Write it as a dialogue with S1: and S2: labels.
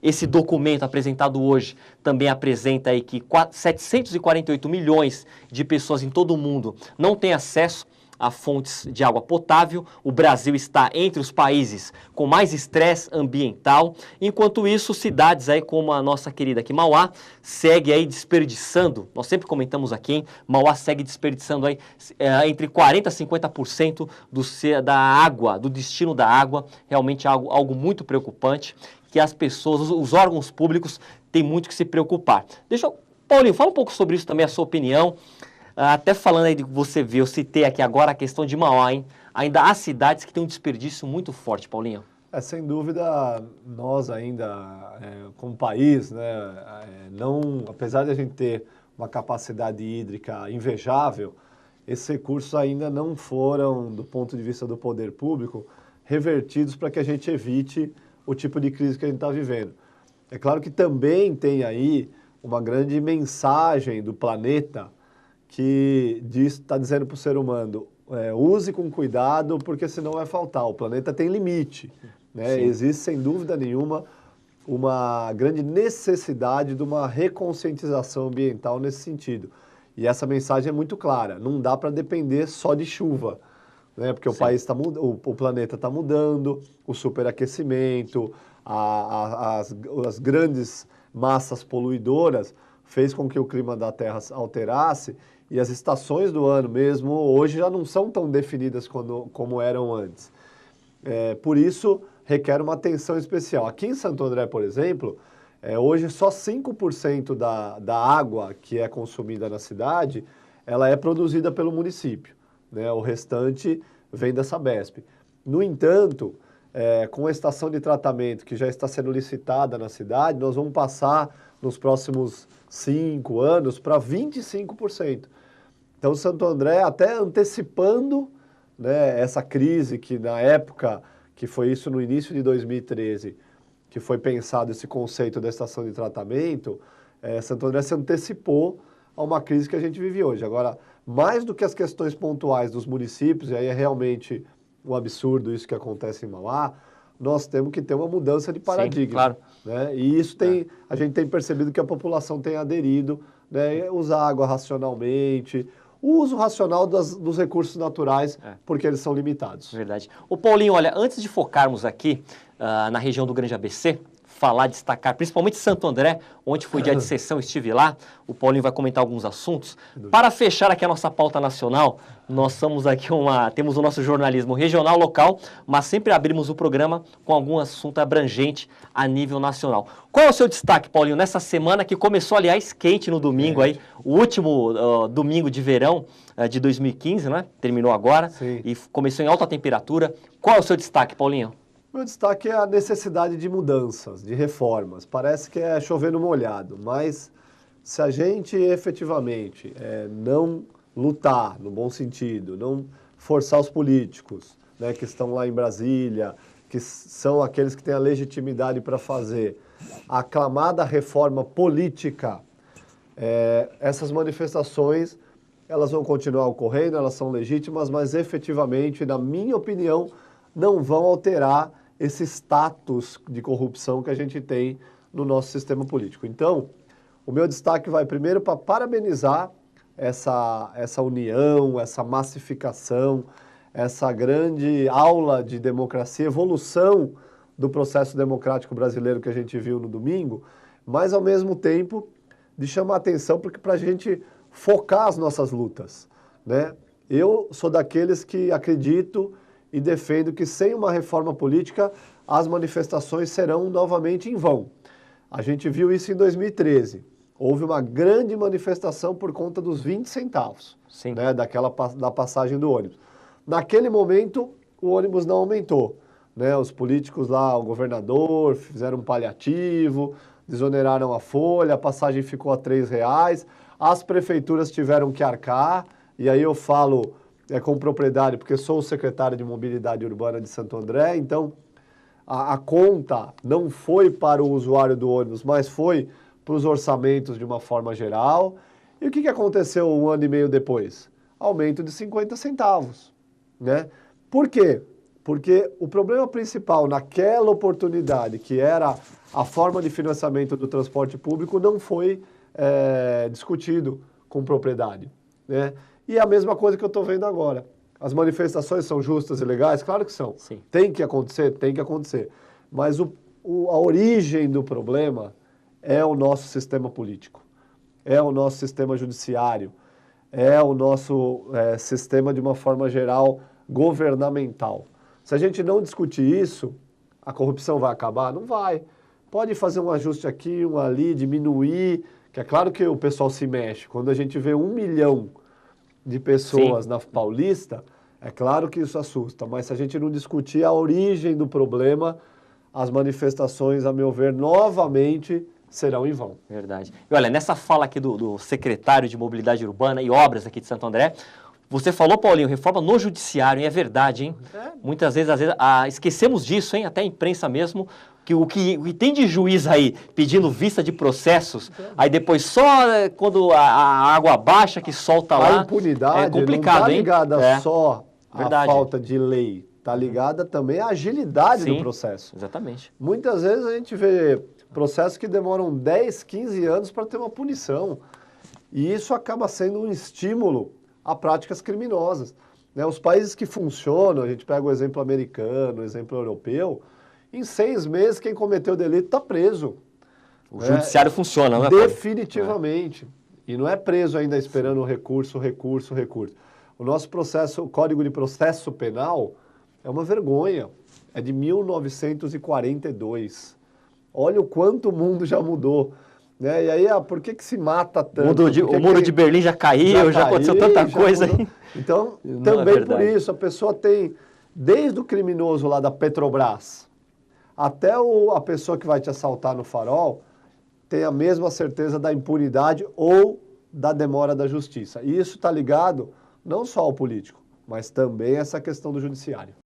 S1: esse documento apresentado hoje também apresenta aí que 748 milhões de pessoas em todo o mundo não têm acesso a fontes de água potável. O Brasil está entre os países com mais estresse ambiental. Enquanto isso, cidades aí como a nossa querida aqui, Mauá, segue aí desperdiçando, nós sempre comentamos aqui, hein? Mauá segue desperdiçando aí entre 40% a 50% da água, do destino da água. Realmente é algo muito preocupante, que as pessoas, os órgãos públicos têm muito que se preocupar. Paulinho, fala um pouco sobre isso também, a sua opinião. Até falando aí de que você viu, eu citei aqui agora a questão de Mauá, hein? Ainda há cidades que têm um desperdício muito forte, Paulinho.
S2: Sem dúvida, nós ainda, como país, né, apesar de a gente ter uma capacidade hídrica invejável, esses recursos ainda não foram, do ponto de vista do poder público, revertidos para que a gente evite o tipo de crise que a gente está vivendo. É claro que também tem aí uma grande mensagem do planeta que está dizendo para o ser humano, use com cuidado, porque senão vai faltar. O planeta tem limite, né? Existe, sem dúvida nenhuma, uma grande necessidade de uma reconscientização ambiental nesse sentido. E essa mensagem é muito clara, não dá para depender só de chuva, né? Porque o país o planeta está mudando, o superaquecimento, as grandes massas poluidoras fez com que o clima da Terra alterasse, e as estações do ano mesmo hoje já não são tão definidas como eram antes. Por isso, requer uma atenção especial. Aqui em Santo André, por exemplo, hoje só 5% da água que é consumida na cidade, ela é produzida pelo município, né? O restante vem da Sabesp. No entanto, com a estação de tratamento que já está sendo licitada na cidade, nós vamos passar nos próximos 5 anos para 25%. Então, Santo André, até antecipando, né, essa crise que na época, que foi isso no início de 2013, que foi pensado esse conceito da estação de tratamento, Santo André se antecipou a uma crise que a gente vive hoje. Agora, mais do que as questões pontuais dos municípios, e aí é realmente um absurdo isso que acontece em Mauá, nós temos que ter uma mudança de paradigma. Sim, claro. Né? E isso a gente tem percebido que a população tem aderido, né? Usar água racionalmente, o uso racional dos recursos naturais, porque eles são limitados.
S1: Verdade. Ô Paulinho, olha, antes de focarmos aqui na região do Grande ABC, destacar, principalmente Santo André, onde foi dia de sessão, estive lá, o Paulinho vai comentar alguns assuntos. Para fechar aqui a nossa pauta nacional, nós somos aqui temos o nosso jornalismo regional, local, mas sempre abrimos o programa com algum assunto abrangente a nível nacional. Qual é o seu destaque, Paulinho, nessa semana que começou, aliás, quente no domingo aí, o último domingo de verão de 2015, né? Terminou agora. Sim. E começou em alta temperatura. Qual é o seu destaque, Paulinho?
S2: Meu destaque é a necessidade de mudanças, de reformas. Parece que é chover no molhado, mas se a gente efetivamente não lutar, no bom sentido, não forçar os políticos, né, que estão lá em Brasília, que são aqueles que têm a legitimidade para fazer a aclamada reforma política, essas manifestações, elas vão continuar ocorrendo, elas são legítimas, mas efetivamente, na minha opinião, não vão alterar esse status de corrupção que a gente tem no nosso sistema político. Então, o meu destaque vai primeiro para parabenizar essa união, essa massificação, essa grande aula de democracia, evolução do processo democrático brasileiro que a gente viu no domingo, mas ao mesmo tempo de chamar atenção para a gente focar as nossas lutas, né? Eu sou daqueles que acredito e defendo que sem uma reforma política as manifestações serão novamente em vão. A gente viu isso em 2013. Houve uma grande manifestação por conta dos 20 centavos, né, da passagem do ônibus. Naquele momento, o ônibus não aumentou, né? Os políticos lá, o governador, fizeram um paliativo, desoneraram a folha, a passagem ficou a R$3, as prefeituras tiveram que arcar, e aí eu falo com propriedade, porque sou o secretário de Mobilidade Urbana de Santo André, então a conta não foi para o usuário do ônibus, mas foi para os orçamentos de uma forma geral. E o que aconteceu 1 ano e meio depois? Aumento de 50 centavos, né? Por quê? Porque o problema principal naquela oportunidade, que era a forma de financiamento do transporte público, não foi discutido com propriedade, né? E a mesma coisa que eu estou vendo agora. As manifestações são justas e legais? Claro que são.
S1: Sim.
S2: Tem que acontecer? Tem que acontecer. Mas a origem do problema é o nosso sistema político, é o nosso sistema judiciário, é o nosso sistema, de uma forma geral, governamental. Se a gente não discutir isso, a corrupção vai acabar? Não vai. Pode fazer um ajuste aqui, um ali, diminuir, que é claro que o pessoal se mexe. Quando a gente vê 1 milhão de pessoas na Paulista, é claro que isso assusta, mas se a gente não discutir a origem do problema, as manifestações, a meu ver, novamente serão em vão.
S1: Verdade. E olha, nessa fala aqui do secretário de Mobilidade Urbana e Obras aqui de Santo André, você falou, Paulinho, reforma no judiciário, e é verdade, hein? Muitas vezes, esquecemos disso, hein? Até a imprensa mesmo, que o que tem de juiz aí pedindo vista de processos, aí depois só quando a água baixa que solta lá,
S2: a impunidade
S1: é complicado,
S2: não está ligada só à
S1: Verdade.
S2: falta de lei, está ligada também à agilidade do processo.
S1: Exatamente.
S2: Muitas vezes a gente vê processos que demoram 10, 15 anos para ter uma punição, e isso acaba sendo um estímulo a práticas criminosas, né? Os países que funcionam, a gente pega o exemplo americano, o exemplo europeu, em 6 meses quem cometeu o delito está preso.
S1: O judiciário funciona, não é?
S2: Definitivamente. E não é preso ainda esperando recurso. O nosso processo, o Código de Processo Penal, é uma vergonha. É de 1942. Olha o quanto o mundo já mudou. Né? E aí, por que se mata tanto?
S1: O muro de Berlim já caiu, já aconteceu tanta coisa aí.
S2: Então, também por isso, a pessoa tem, desde o criminoso lá da Petrobras, até a pessoa que vai te assaltar no farol, tem a mesma certeza da impunidade ou da demora da justiça. E isso está ligado não só ao político, mas também a essa questão do judiciário.